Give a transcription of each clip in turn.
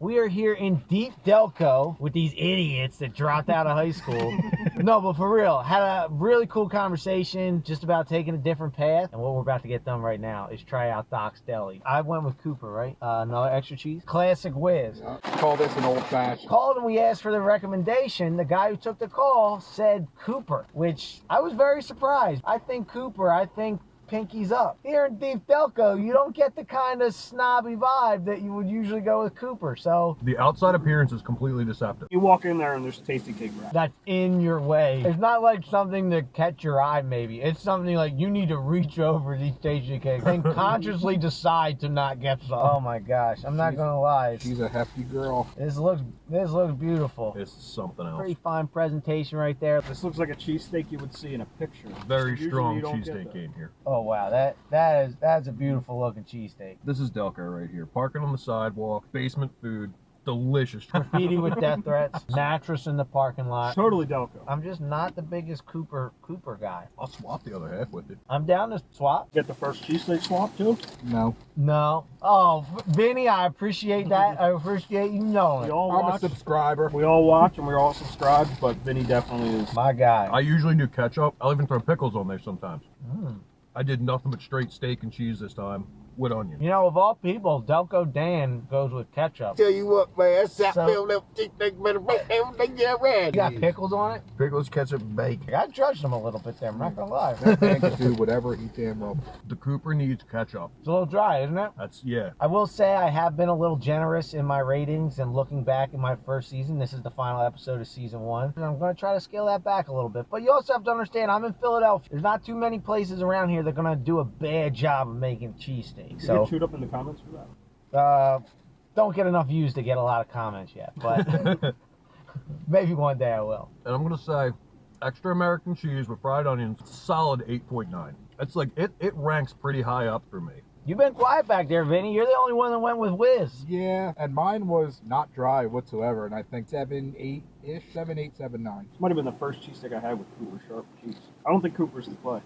We are here in deep Delco with these idiots that dropped out of high school. No, but for real, had a really cool conversation just about taking a different path. And what we're about to get done right now is try out Doc's Deli. I went with Cooper, right? Another extra cheese. Classic whiz. Call this an old fashioned. Called and we asked for the recommendation. The guy who took the call said Cooper, which I was very surprised. I think Cooper, I think pinkies up. Here in Deep Delco, you don't get the kind of snobby vibe that you would usually go with Cooper, so The outside appearance is completely deceptive. You walk in there and there's tasty cake wrap. that's in your way. It's not like something to catch your eye, maybe. It's something like you need to reach over these tasty cakes and consciously decide to not get some. Oh my gosh, I'm not gonna lie. She's a hefty girl. This looks beautiful. It's something else. Pretty fine presentation right there. This looks like a cheesesteak you would see in a picture. Very Usually strong you don't get cheesesteak that. game here. Oh wow, that's a beautiful looking cheesesteak. This is Delco right here. Parking on the sidewalk, basement food, delicious. Graffiti with death threats, mattress in the parking lot. Totally Delco. I'm just not the biggest Cooper guy. I'll swap the other half with it. I'm down to swap. Get the first cheesesteak swap too. No. No. Oh, Vinny, I appreciate that. I appreciate you We knowing. all I'm a watch. subscriber. We all watch and we're all subscribed, but Vinny definitely is. My guy. I usually do ketchup. I'll even throw pickles on there sometimes. Mm. I did nothing but straight steak and cheese this time with onion. You know, of all people, Delco Dan goes with ketchup. Tell you what, man, So- you You got pickles on it? pickles, ketchup, and bacon. I judged him a little bit there, I'm not gonna lie. That man can do whatever he damn well. The Cooper needs ketchup. It's a little dry, isn't it? That's, yeah. I will say I have been a little generous in my ratings, and looking back in my first season, this is the final episode of season 1, and I'm going to try to scale that back a little bit. But you also have to understand, I'm in Philadelphia. There's not too many places around here that are going to do a bad job of making cheesesteak. You So get chewed up in the comments for that. don't get enough views to get a lot of comments yet, but maybe one day I will. And I'm going to say, extra American cheese with fried onions, solid 8.9. It's like, it ranks pretty high up for me. You've been quiet back there, Vinny. You're the only one that went with Whiz. Yeah, and mine was not dry whatsoever, and I think 7, 8-ish, 7, 8, 7, 9. This might have been the first cheesesteak I had with Cooper sharp cheese. I don't think Cooper's the play.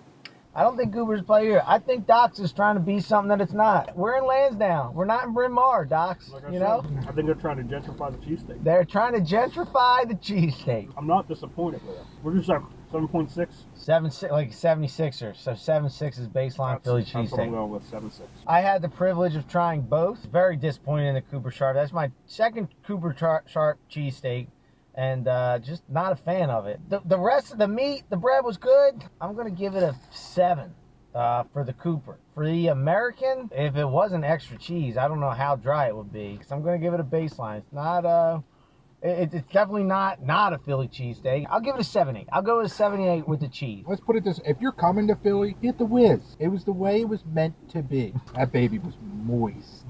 I don't think Cooper's play here. I think Doc's is trying to be something that it's not. We're in Lansdowne. We're not in Bryn Mawr, Doc's. Like I You said, know? I think they're trying to gentrify the cheesesteak. They're trying to gentrify the cheesesteak. I'm not disappointed with it. We're just like 7.6. 7.6, like 76ers. So 7.6 is baseline Philly That's what I'm cheesesteak. going with, 7.6. I had the privilege of trying both. Very disappointed in the Cooper Sharp. That's my second Cooper Sharp cheesesteak, and just not a fan of it. The rest of the meat, the bread was good. I'm gonna give it a 7 for the Cooper. For the American, if it wasn't extra cheese, I don't know how dry it would be. So I'm gonna give it a baseline. It's not it's definitely not a Philly cheesesteak. I'll give it a 7.8. I'll go with a 7.8 with the cheese. Let's put it this: if you're coming to Philly, get the whiz. It was the way it was meant to be. That baby was moist.